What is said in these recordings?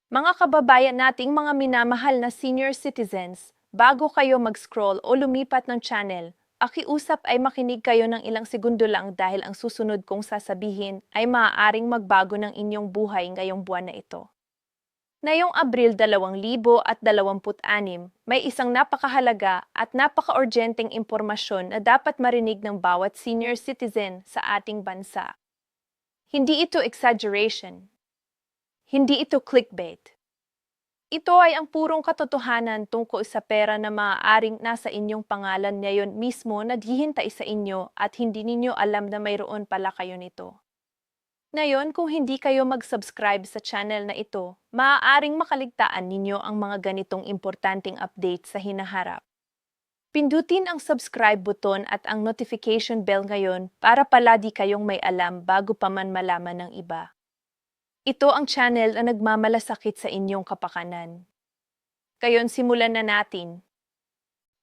Mga kababayan nating mga minamahal na senior citizens, bago kayo mag-scroll o lumipat ng channel, akiusap ay makinig kayo ng ilang segundo lang dahil ang susunod kong sasabihin ay maaaring magbago ng inyong buhay ngayong buwan na ito. Ngayong Abril 2026, may isang napakahalaga at napaka-urgenteng impormasyon na dapat marinig ng bawat senior citizen sa ating bansa. Hindi ito exaggeration. Hindi ito clickbait. Ito ay ang purong katotohanan tungkol sa pera na maaaring nasa inyong pangalan ngayon mismo na naghihintay sa inyo at hindi ninyo alam na mayroon pala kayo nito. Ngayon, kung hindi kayo mag-subscribe sa channel na ito, maaaring makaligtaan ninyo ang mga ganitong importanteng update sa hinaharap. Pindutin ang subscribe button at ang notification bell ngayon para palagi kayong may alam bago pa man malaman ng iba. Ito ang channel na nagmamalasakit sa inyong kapakanan. Ngayon, simulan na natin.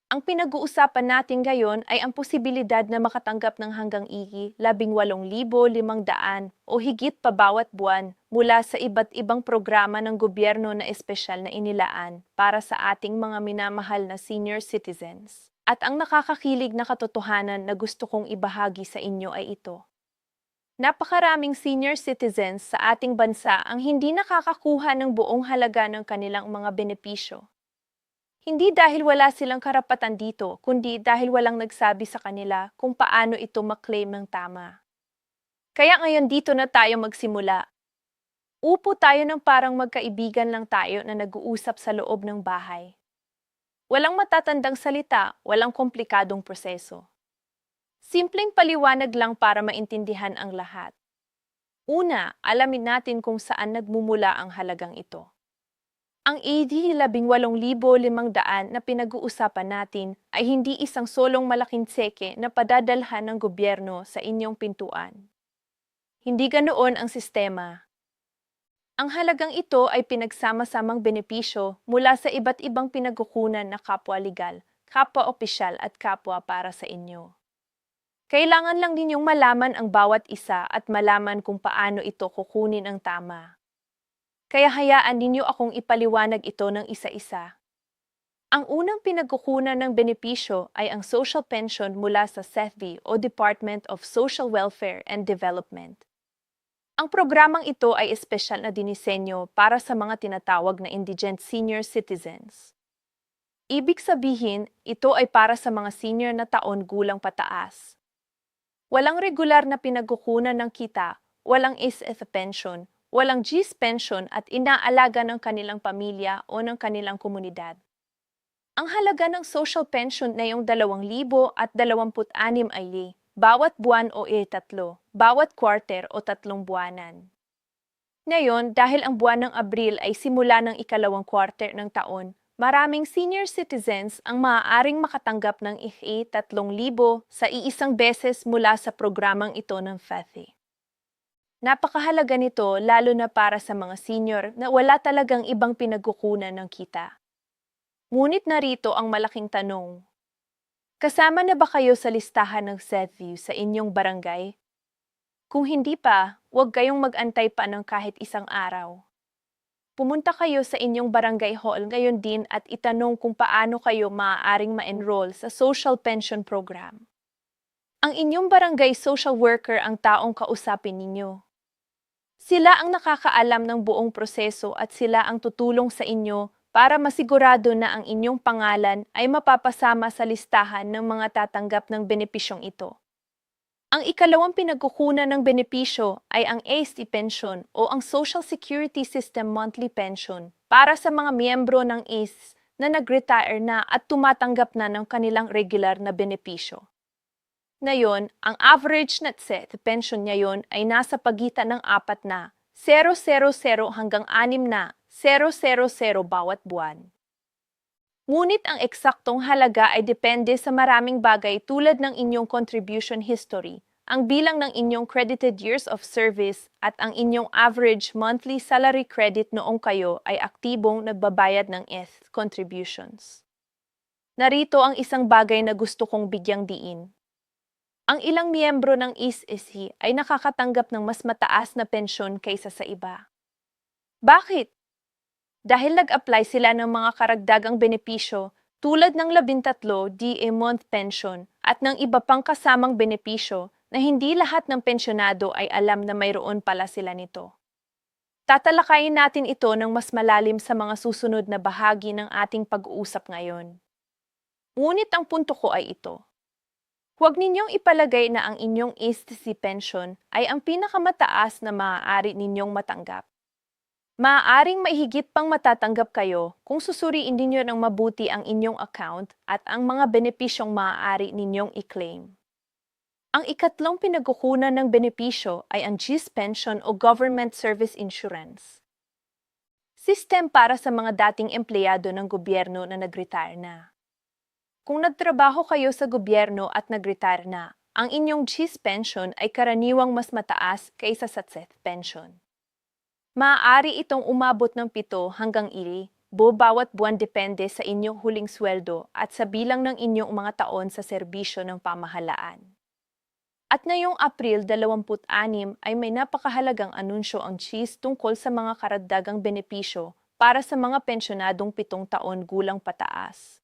Ang pinag-uusapan natin ngayon ay ang posibilidad na makatanggap ng hanggang 18,500 o higit pa bawat buwan mula sa iba't ibang programa ng gobyerno na espesyal na inilaan para sa ating mga minamahal na senior citizens. At ang nakakakilig na katotohanan na gusto kong ibahagi sa inyo ay ito. Napakaraming senior citizens sa ating bansa ang hindi nakakakuha ng buong halaga ng kanilang mga benepisyo. Hindi dahil wala silang karapatan dito, kundi dahil walang nagsabi sa kanila kung paano ito maklaim ng tama. Kaya ngayon dito na tayo magsimula. Upo tayo ng parang magkaibigan lang tayo na nag-uusap sa loob ng bahay. Walang matatandang salita, walang komplikadong proseso. Simpleng paliwanag lang para maintindihan ang lahat. Una, alamin natin kung saan nagmumula ang halagang ito. Ang AD 18,500 na pinag-uusapan natin ay hindi isang solong malaking tseke na padadalhan ng gobyerno sa inyong pintuan. Hindi ganoon ang sistema. Ang halagang ito ay pinagsama-samang benepisyo mula sa iba't ibang pinagkukunan na kapwa legal, kapwa opisyal at kapwa para sa inyo. Kailangan lang ninyong malaman ang bawat isa at malaman kung paano ito kukunin ang tama. Kaya hayaan ninyo akong ipaliwanag ito ng isa-isa. Ang unang pinagkukunan ng benepisyo ay ang social pension mula sa SEFB o Department of Social Welfare and Development. Ang programang ito ay espesyal na dinisenyo para sa mga tinatawag na indigent senior citizens. Ibig sabihin, ito ay para sa mga senior na taon gulang pataas. Walang regular na pinagkukunan ng kita, walang ACE pension, walang GIS pension at inaalaga ng kanilang pamilya o ng kanilang komunidad. Ang halaga ng social pension na yung 2026 ay bawat buwan o tatlo, bawat quarter o 3 buwanan. Ngayon, dahil ang buwan ng Abril ay simula ng ikalawang quarter ng taon, maraming senior citizens ang maaaring makatanggap ng 3,000 sa iisang beses mula sa programang ito ng FETI. Napakahalaga nito lalo na para sa mga senior na wala talagang ibang pinagkukunan ng kita. Ngunit narito ang malaking tanong. Kasama na ba kayo sa listahan ng SETView sa inyong barangay? Kung hindi pa, huwag kayong mag-antay pa ng kahit isang araw. Pumunta kayo sa inyong barangay hall ngayon din at itanong kung paano kayo maaaring ma-enroll sa social pension program. Ang inyong barangay social worker ang taong kausapin ninyo. Sila ang nakakaalam ng buong proseso at sila ang tutulong sa inyo para masigurado na ang inyong pangalan ay mapapasama sa listahan ng mga tatanggap ng benepisyong ito. Ang ikalawang pinagkukunan ng benepisyo ay ang AST pension o ang Social Security System Monthly Pension para sa mga miyembro ng ACE na nag-retire na at tumatanggap na ng kanilang regular na benepisyo. Ngayon, ang average net set pension ngayon ay nasa pagitan ng 4 na 000 hanggang 6 na 000 bawat buwan. Ngunit ang eksaktong halaga ay depende sa maraming bagay tulad ng inyong contribution history, ang bilang ng inyong credited years of service at ang inyong average monthly salary credit noong kayo ay aktibong nagbabayad ng ETH contributions. Narito ang isang bagay na gusto kong bigyang diin. Ang ilang miyembro ng ECE ay nakakatanggap ng mas mataas na pensyon kaysa sa iba. Bakit? Dahil nag-apply sila ng mga karagdagang benepisyo tulad ng 13 DA month pension at ng iba pang kasamang benepisyo na hindi lahat ng pensyonado ay alam na mayroon pala sila nito. Tatalakayin natin ito ng mas malalim sa mga susunod na bahagi ng ating pag-uusap ngayon. Ngunit ang punto ko ay ito. Huwag ninyong ipalagay na ang inyong STC pension ay ang pinakamataas na maaari ninyong matanggap. Maaaring mahigit pang matatanggap kayo kung susuriin ninyo ng mabuti ang inyong account at ang mga benepisyong maaari ninyong i-claim. Ang ikatlong pinagkukunan ng benepisyo ay ang GIS pension o Government Service Insurance. System para sa mga dating empleyado ng gobyerno na nag-retire na. Kung nagtrabaho kayo sa gobyerno at nag-retire na, ang inyong GIS pension ay karaniwang mas mataas kaysa sa SET pension. Maaari itong umabot ng 7 hanggang 10 bawat buwan depende sa inyong huling sweldo at sa bilang ng inyong mga taon sa serbisyo ng pamahalaan. At ngayong April 26 ay may napakahalagang anunsyo ang GIS tungkol sa mga karagdagang benepisyo para sa mga pensyonadong 7 taon gulang pataas.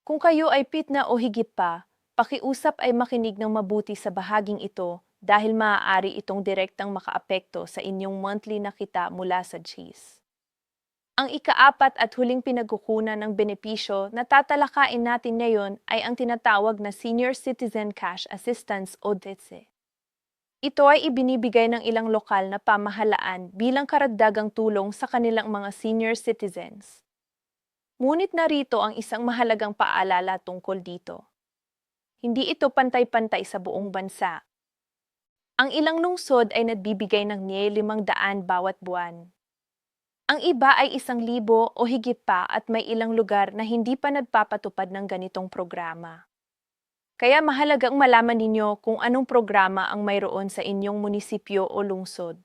Kung kayo ay pitna o higit pa, pakiusap ay makinig ng mabuti sa bahaging ito dahil maaari itong direktang makaapekto sa inyong monthly na kita mula sa GIS. Ang ika-4 at huling pinagkukunan ng benepisyo na tatalakayin natin ngayon ay ang tinatawag na Senior Citizen Cash Assistance o DSE. Ito ay ibinibigay ng ilang lokal na pamahalaan bilang karagdagang tulong sa kanilang mga senior citizens. Ngunit narito ang isang mahalagang paalala tungkol dito. Hindi ito pantay-pantay sa buong bansa. Ang ilang lungsod ay nagbibigay ng 500 bawat buwan. Ang iba ay 1,000 o higit pa at may ilang lugar na hindi pa nagpapatupad ng ganitong programa. Kaya mahalagang malaman ninyo kung anong programa ang mayroon sa inyong munisipyo o lungsod.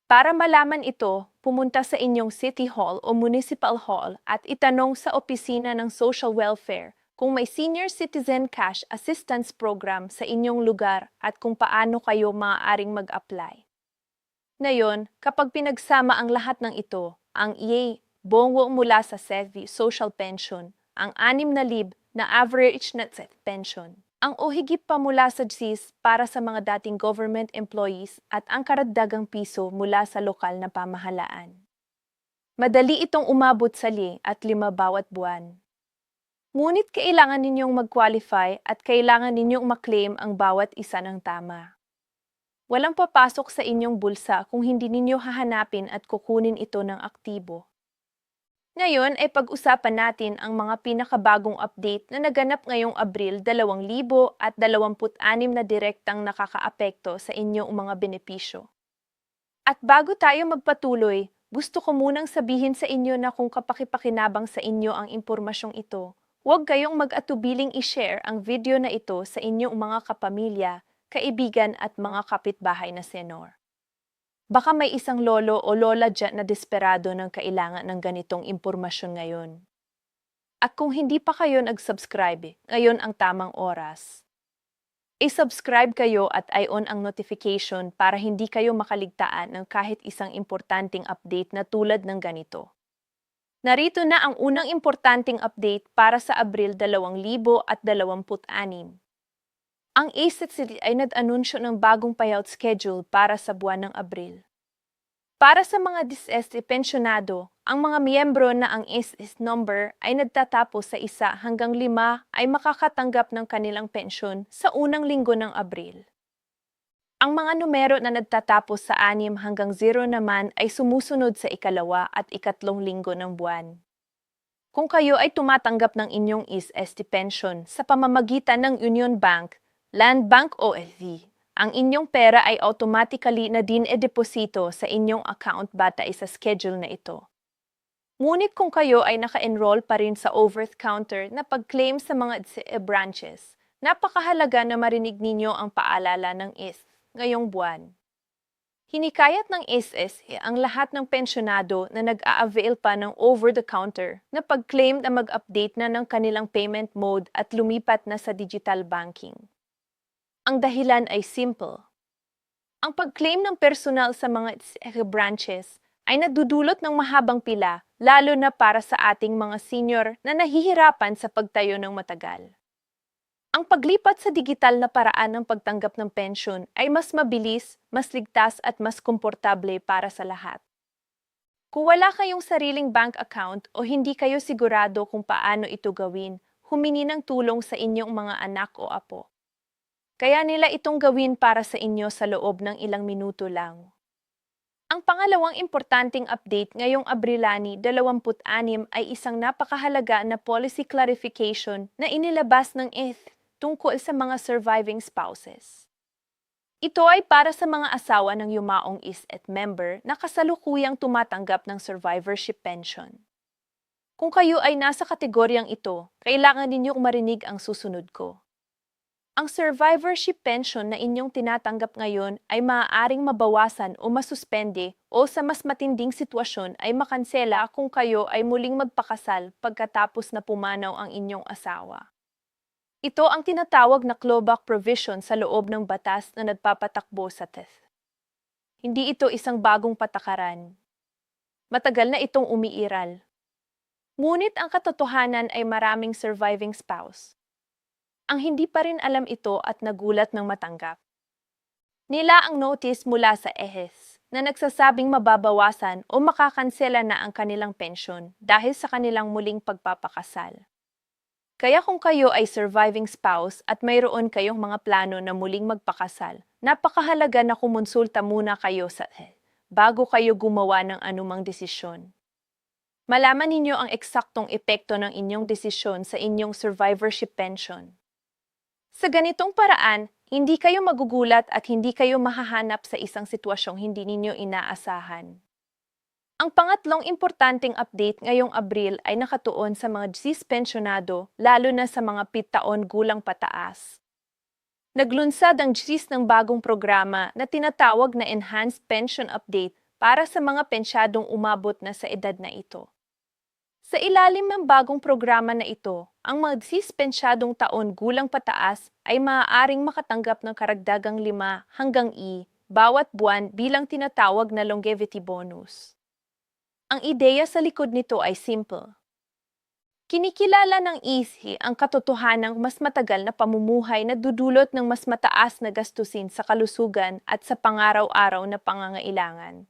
Para malaman ito, pumunta sa inyong City Hall o Municipal Hall at itanong sa opisina ng Social Welfare kung may Senior Citizen Cash Assistance Program sa inyong lugar at kung paano kayo maaaring mag-apply. Ngayon, kapag pinagsama ang lahat ng ito, ang EA, bongo mula sa SEVI Social Pension, ang 6,000 na average net set pension, ang o higit pa mula sa GIS para sa mga dating government employees at ang karagdagang piso mula sa lokal na pamahalaan. Madali itong umabot sa 5 bawat buwan. Ngunit kailangan ninyong mag-qualify at kailangan ninyong maklaim ang bawat isa ng tama. Walang papasok sa inyong bulsa kung hindi ninyo hahanapin at kukunin ito ng aktibo. Ngayon ay pag-usapan natin ang mga pinakabagong update na naganap ngayong Abril 2026 na direktang nakakaapekto sa inyong mga benepisyo. At bago tayo magpatuloy, gusto ko munang sabihin sa inyo na kung kapakipakinabang sa inyo ang impormasyong ito, huwag kayong mag-atubiling i-share ang video na ito sa inyong mga kapamilya, kaibigan at mga kapitbahay na senyor. Baka may isang lolo o lola dyan na desperado ng kailangan ng ganitong impormasyon ngayon. At kung hindi pa kayo nag-subscribe, ngayon ang tamang oras. I-subscribe kayo at i-on ang notification para hindi kayo makaligtaan ng kahit isang importanteng update na tulad ng ganito. Narito na ang unang importanteng update para sa Abril 2026. Ang ACT ay nag-anunsyo ng bagong payout schedule para sa buwan ng Abril. Para sa mga DSS pensyonado, ang mga miyembro na ang SS number ay nagtatapos sa 1 hanggang 5 ay makakatanggap ng kanilang pensyon sa unang linggo ng Abril. Ang mga numero na nagtatapos sa 6 hanggang 0 naman ay sumusunod sa 2 at 3 linggo ng buwan. Kung kayo ay tumatanggap ng inyong SS pension sa pamamagitan ng Union Bank, Land Bank o LV, ang inyong pera ay automatically na din e-deposito sa inyong account batay sa schedule na ito. Ngunit kung kayo ay naka-enroll pa rin sa over-the-counter na pag-claim sa mga branches, napakahalaga na marinig ninyo ang paalala ng IS ngayong buwan. Hinikayat ng SS ang lahat ng pensyonado na nag-a-avail pa ng over-the-counter na pag-claim na mag-update na ng kanilang payment mode at lumipat na sa digital banking. Ang dahilan ay simple. Ang pag-claim ng personal sa mga branches ay nadudulot ng mahabang pila, lalo na para sa ating mga senior na nahihirapan sa pagtayo ng matagal. Ang paglipat sa digital na paraan ng pagtanggap ng pensyon ay mas mabilis, mas ligtas at mas komportable para sa lahat. Kung wala kayong sariling bank account o hindi kayo sigurado kung paano ito gawin, humingi ng tulong sa inyong mga anak o apo. Kaya nila itong gawin para sa inyo sa loob ng ilang minuto lang. Ang pangalawang importanteng update ngayong Abrilani 26 ay isang napakahalaga na policy clarification na inilabas ng ETH tungkol sa mga surviving spouses. Ito ay para sa mga asawa ng yumaong ISET member na kasalukuyang tumatanggap ng survivorship pension. Kung kayo ay nasa kategoryang ito, kailangan ninyong marinig ang susunod ko. Ang survivorship pension na inyong tinatanggap ngayon ay maaaring mabawasan o masuspende o sa mas matinding sitwasyon ay makansela kung kayo ay muling magpakasal pagkatapos na pumanaw ang inyong asawa. Ito ang tinatawag na clawback provision sa loob ng batas na nagpapatakbo sa TETH. Hindi ito isang bagong patakaran. Matagal na itong umiiral. Ngunit ang katotohanan ay maraming surviving spouse ang hindi pa rin alam ito at nagulat ng matanggap. Nila ang notice mula sa EHES na nagsasabing mababawasan o makakansela na ang kanilang pensyon dahil sa kanilang muling pagpapakasal. Kaya kung kayo ay surviving spouse at mayroon kayong mga plano na muling magpakasal, napakahalaga na kumonsulta muna kayo sa EHES bago kayo gumawa ng anumang desisyon. Malaman ninyo ang eksaktong epekto ng inyong desisyon sa inyong survivorship pension. Sa ganitong paraan, hindi kayo magugulat at hindi kayo mahahanap sa isang sitwasyong hindi ninyo inaasahan. Ang pangatlong importanteng update ngayong Abril ay nakatuon sa mga GCs pensyonado, lalo na sa mga 7 taon gulang pataas. Naglunsad ang GCs ng bagong programa na tinatawag na Enhanced Pension Update para sa mga pensyadong umabot na sa edad na ito. Sa ilalim ng bagong programa na ito, ang mga pensyadong taon gulang pataas ay maaaring makatanggap ng karagdagang 5 hanggang bawat buwan bilang tinatawag na longevity bonus. Ang ideya sa likod nito ay simple. Kinikilala ng ETH ang katotohanang mas matagal na pamumuhay na dudulot ng mas mataas na gastusin sa kalusugan at sa pangaraw-araw na pangangailangan.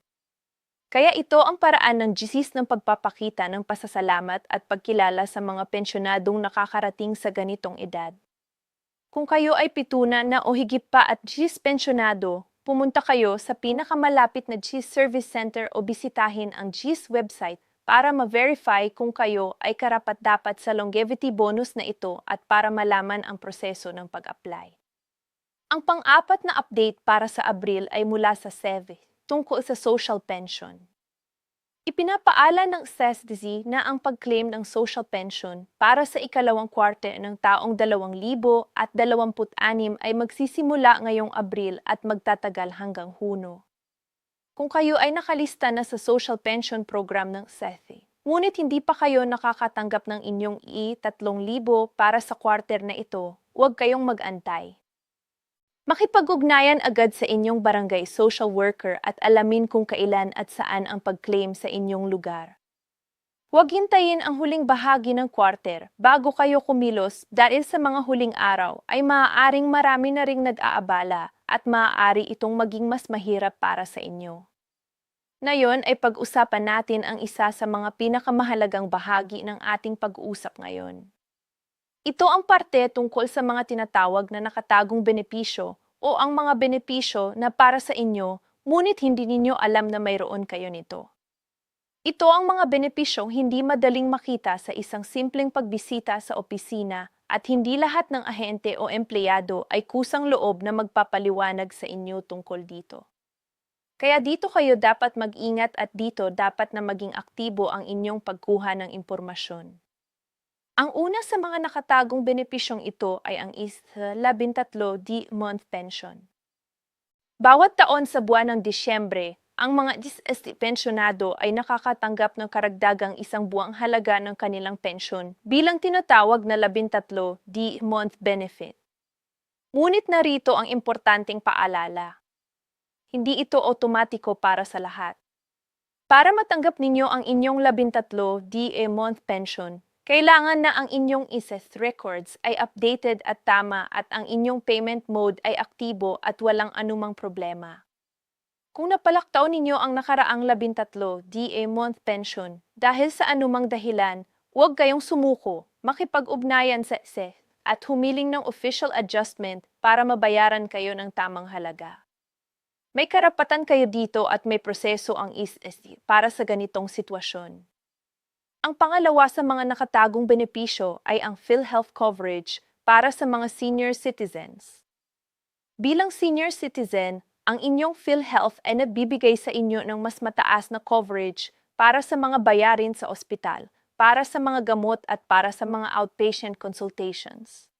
Kaya ito ang paraan ng GCs ng pagpapakita ng pasasalamat at pagkilala sa mga pensyonadong nakakarating sa ganitong edad. Kung kayo ay pitunan na o higit pa at GCs pensyonado, pumunta kayo sa pinakamalapit na GCs Service Center o bisitahin ang GCs website para ma-verify kung kayo ay karapat-dapat sa longevity bonus na ito at para malaman ang proseso ng pag-apply. Ang pang-apat na update para sa Abril ay mula sa SEVE tungkol sa social pension. Ipinapaala ng SESDZ na ang pag-claim ng social pension para sa ikalawang kwarte ng taong 2026 ay magsisimula ngayong Abril at magtatagal hanggang Hunyo. Kung kayo ay nakalista na sa social pension program ng SETI, ngunit hindi pa kayo nakakatanggap ng inyong I-3,000 para sa quarter na ito, huwag kayong mag-antay. Makipag-ugnayan agad sa inyong barangay social worker at alamin kung kailan at saan ang pag-claim sa inyong lugar. Huwag hintayin ang huling bahagi ng quarter bago kayo kumilos dahil sa mga huling araw ay maaaring marami na ring nag-aabala at maaari itong maging mas mahirap para sa inyo. Ngayon ay pag-usapan natin ang isa sa mga pinakamahalagang bahagi ng ating pag-uusap ngayon. Ito ang parte tungkol sa mga tinatawag na nakatagong benepisyo o ang mga benepisyo na para sa inyo, ngunit hindi ninyo alam na mayroon kayo nito. Ito ang mga benepisyong hindi madaling makita sa isang simpleng pagbisita sa opisina at hindi lahat ng ahente o empleyado ay kusang loob na magpapaliwanag sa inyo tungkol dito. Kaya dito kayo dapat mag-ingat at dito dapat na maging aktibo ang inyong pagkuha ng impormasyon. Ang una sa mga nakatagong benepisyong ito ay ang is-13D month pension. Bawat taon sa buwan ng Disyembre, ang mga pensyonado ay nakakatanggap ng karagdagang 1 buwang halaga ng kanilang pensyon bilang tinatawag na 13D month benefit. Ngunit narito ang importanteng paalala. Hindi ito otomatiko para sa lahat. Para matanggap ninyo ang inyong 13 DA month pension, kailangan na ang inyong ISES records ay updated at tama at ang inyong payment mode ay aktibo at walang anumang problema. Kung napalaktaw ninyo ang nakaraang 13 DA month pension dahil sa anumang dahilan, huwag kayong sumuko, makipag-ugnayan sa ISES at humiling ng official adjustment para mabayaran kayo ng tamang halaga. May karapatan kayo dito at may proseso ang ISES para sa ganitong sitwasyon. Ang pangalawa sa mga nakatagong benepisyo ay ang PhilHealth coverage para sa mga senior citizens. Bilang senior citizen, ang inyong PhilHealth ay nabibigay sa inyo ng mas mataas na coverage para sa mga bayarin sa ospital, para sa mga gamot at para sa mga outpatient consultations.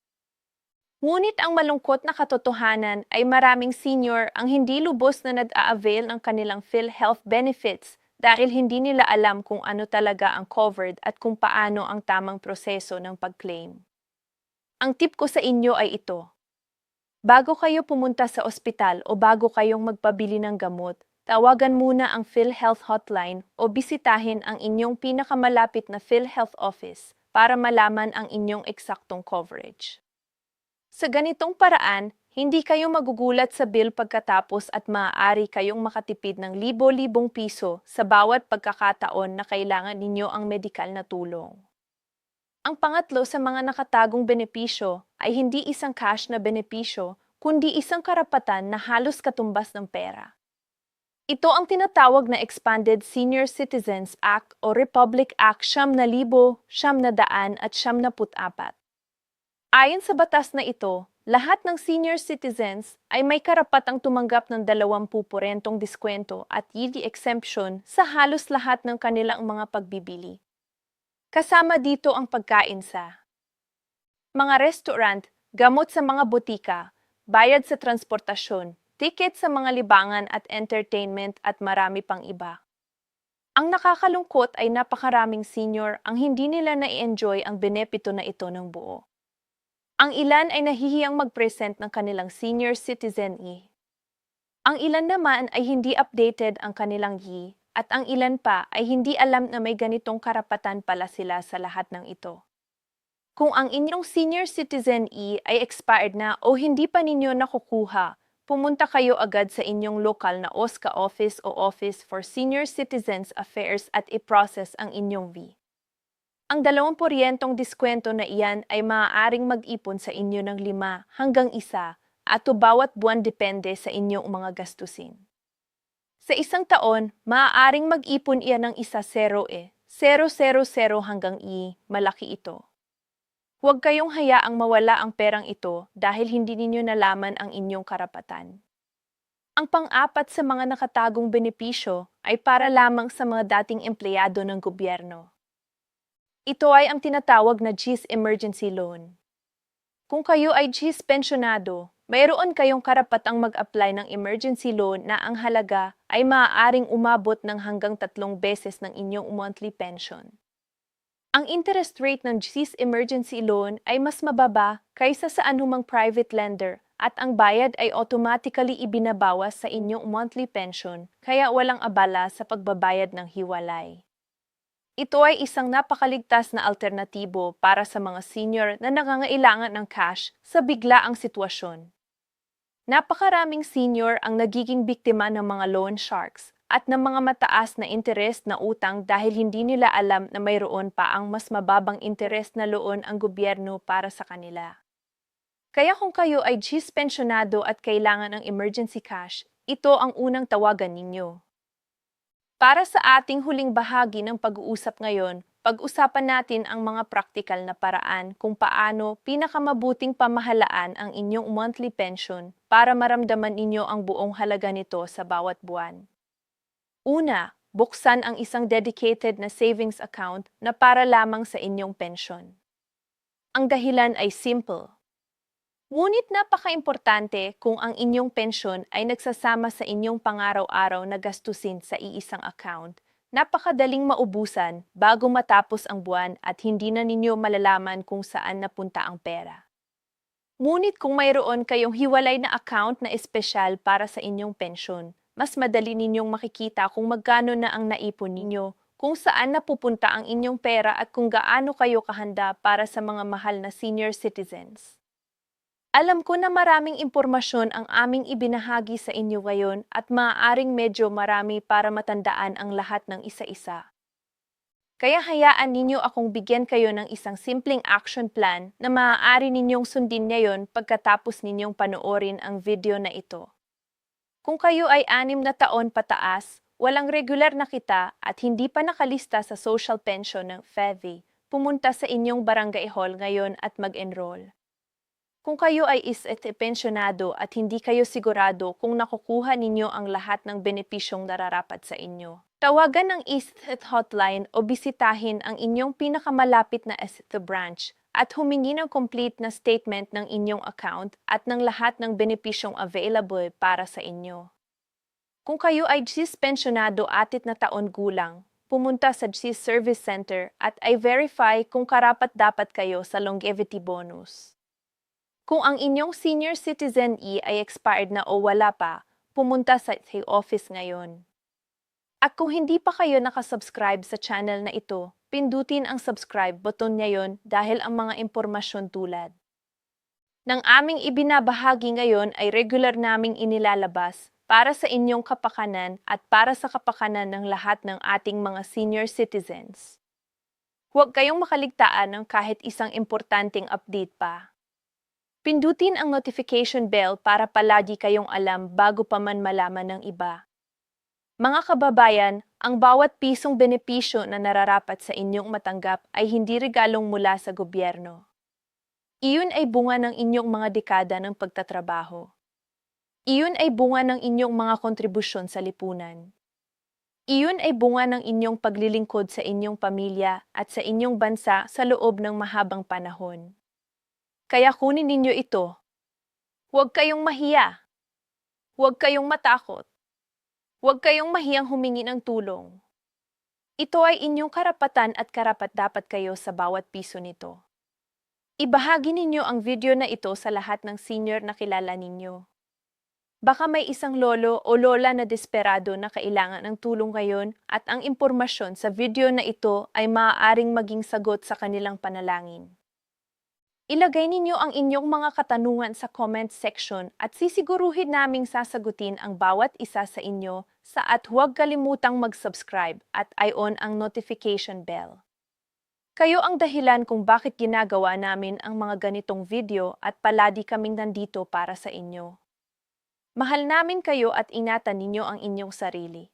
Ngunit ang malungkot na katotohanan ay maraming senior ang hindi lubos na nag-a-avail ng kanilang PhilHealth benefits dahil hindi nila alam kung ano talaga ang covered at kung paano ang tamang proseso ng pag-claim. Ang tip ko sa inyo ay ito. Bago kayo pumunta sa ospital o bago kayong magpabili ng gamot, tawagan muna ang PhilHealth hotline o bisitahin ang inyong pinakamalapit na PhilHealth office para malaman ang inyong eksaktong coverage. Sa ganitong paraan, hindi kayo magugulat sa bill pagkatapos at maaari kayong makatipid ng libo-libong piso sa bawat pagkakataon na kailangan ninyo ang medikal na tulong. Ang pangatlo sa mga nakatagong benepisyo ay hindi isang cash na benepisyo, kundi isang karapatan na halos katumbas ng pera. Ito ang tinatawag na Expanded Senior Citizens Act o Republic Act 1994. Ayon sa batas na ito, lahat ng senior citizens ay may karapatang tumanggap ng 20% diskwento at yearly exemption sa halos lahat ng kanilang mga pagbibili. Kasama dito ang pagkain sa mga restaurant, gamot sa mga butika, bayad sa transportasyon, ticket sa mga libangan at entertainment at marami pang iba. Ang nakakalungkot ay napakaraming senior ang hindi nila na-enjoy ang benepito na ito ng buo. Ang ilan ay nahihiyang mag-present ng kanilang senior citizen Ang ilan naman ay hindi updated ang kanilang at ang ilan pa ay hindi alam na may ganitong karapatan pala sila sa lahat ng ito. Kung ang inyong senior citizen ay expired na o hindi pa ninyo nakukuha, pumunta kayo agad sa inyong lokal na OSCA office o Office for Senior Citizens Affairs at i-process ang inyong Ang 20% diskwento na iyan ay maaaring mag-ipon sa inyo ng 5 hanggang 1 at bawat buwan depende sa inyong mga gastusin. Sa isang taon, maaaring mag-ipon iyan ng 000 hanggang malaki ito. Huwag kayong hayaang mawala ang perang ito dahil hindi ninyo nalaman ang inyong karapatan. Ang pang-apat sa mga nakatagong benepisyo ay para lamang sa mga dating empleyado ng gobyerno. Ito ay ang tinatawag na GIS Emergency Loan. Kung kayo ay GIS pensyonado, mayroon kayong karapatang mag-apply ng emergency loan na ang halaga ay maaaring umabot ng hanggang 3 beses ng inyong monthly pension. Ang interest rate ng GIS Emergency Loan ay mas mababa kaysa sa anumang private lender at ang bayad ay automatically ibinabawas sa inyong monthly pension kaya walang abala sa pagbabayad ng hiwalay. Ito ay isang napakaligtas na alternatibo para sa mga senior na nangangailangan ng cash sa biglaang sitwasyon. Napakaraming senior ang nagiging biktima ng mga loan sharks at ng mga mataas na interest na utang dahil hindi nila alam na mayroon pa ang mas mababang interest na loan ang gobyerno para sa kanila. Kaya kung kayo ay GIS pensyonado at kailangan ng emergency cash, ito ang unang tawagan ninyo. Para sa ating huling bahagi ng pag-uusap ngayon, pag-usapan natin ang mga praktikal na paraan kung paano pinakamabuting pamahalaan ang inyong monthly pension para maramdaman ninyo ang buong halaga nito sa bawat buwan. Una, buksan ang isang dedicated na savings account na para lamang sa inyong pension. Ang dahilan ay simple. Ngunit napaka-importante kung ang inyong pensyon ay nagsasama sa inyong pangaraw-araw na gastusin sa iisang account. Napakadaling maubusan bago matapos ang buwan at hindi na ninyo malalaman kung saan napunta ang pera. Ngunit kung mayroon kayong hiwalay na account na espesyal para sa inyong pensyon, mas madali ninyong makikita kung magkano na ang naipon ninyo, kung saan napupunta ang inyong pera at kung gaano kayo kahanda para sa mga mahal na senior citizens. Alam ko na maraming impormasyon ang aming ibinahagi sa inyo ngayon at maaaring medyo marami para matandaan ang lahat ng isa-isa. Kaya hayaan ninyo akong bigyan kayo ng isang simpleng action plan na maaari ninyong sundin ngayon pagkatapos ninyong panoorin ang video na ito. Kung kayo ay 6 na taon pataas, walang regular na kita at hindi pa nakalista sa social pension ng FEVI, pumunta sa inyong barangay hall ngayon at mag-enroll. Kung kayo ay pensyonado at hindi kayo sigurado kung nakukuha ninyo ang lahat ng benepisyong nararapat sa inyo, tawagan ng ESET hotline o bisitahin ang inyong pinakamalapit na ESET branch at humingi ng complete na statement ng inyong account at ng lahat ng benepisyong available para sa inyo. Kung kayo ay pensyonado at 6 na taon gulang, pumunta sa GIS Service Center at i-verify kung karapat-dapat kayo sa longevity bonus. Kung ang inyong senior citizen ay expired na o wala pa, pumunta sa office ngayon. At kung hindi pa kayo nakasubscribe sa channel na ito, pindutin ang subscribe button ngayon dahil ang mga impormasyon tulad ng aming ibinabahagi ngayon ay regular naming inilalabas para sa inyong kapakanan at para sa kapakanan ng lahat ng ating mga senior citizens. Huwag kayong makaligtaan ng kahit isang importanteng update pa. Pindutin ang notification bell para palagi kayong alam bago pa man malaman ng iba. Mga kababayan, ang bawat pisong benepisyo na nararapat sa inyong matanggap ay hindi regalong mula sa gobyerno. Iyon ay bunga ng inyong mga dekada ng pagtatrabaho. Iyon ay bunga ng inyong mga kontribusyon sa lipunan. Iyon ay bunga ng inyong paglilingkod sa inyong pamilya at sa inyong bansa sa loob ng mahabang panahon. Kaya kunin ninyo ito. Huwag kayong mahiya. Huwag kayong matakot. Huwag kayong mahiyang humingi ng tulong. Ito ay inyong karapatan at karapat-dapat kayo sa bawat piso nito. Ibahagi ninyo ang video na ito sa lahat ng senior na kilala ninyo. Baka may isang lolo o lola na desperado na kailangan ng tulong ngayon at ang impormasyon sa video na ito ay maaaring maging sagot sa kanilang panalangin. Ilagay ninyo ang inyong mga katanungan sa comment section at sisiguruhin naming sasagutin ang bawat isa sa inyo at huwag kalimutang mag-subscribe at i-on ang notification bell. Kayo ang dahilan kung bakit ginagawa namin ang mga ganitong video at palagi kaming nandito para sa inyo. Mahal namin kayo at ingatan ninyo ang inyong sarili.